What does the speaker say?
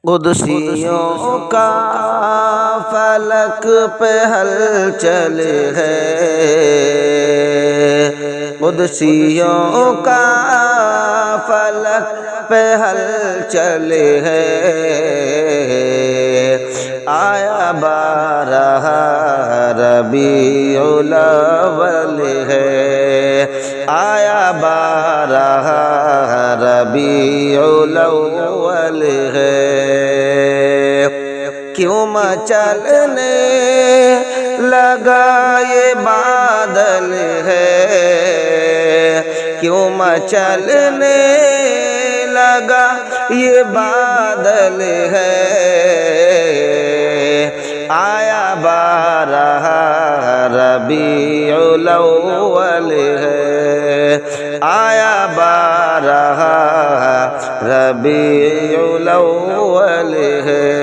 قدسیوں کا فلک پہ ہلچل ہے، قدسیوں کا فلک پہ ہلچل ہے، آیا بارہ ربیع الاول ہے، آیا بارہ ربیع الاول ہے، کیوں مچلنے لگا یہ بادل ہے، کیوں مچلنے لگا یہ بادل ہے، آیا بارہ ربیع الاول ہے، آیا بارہ ربیع الاول ہے۔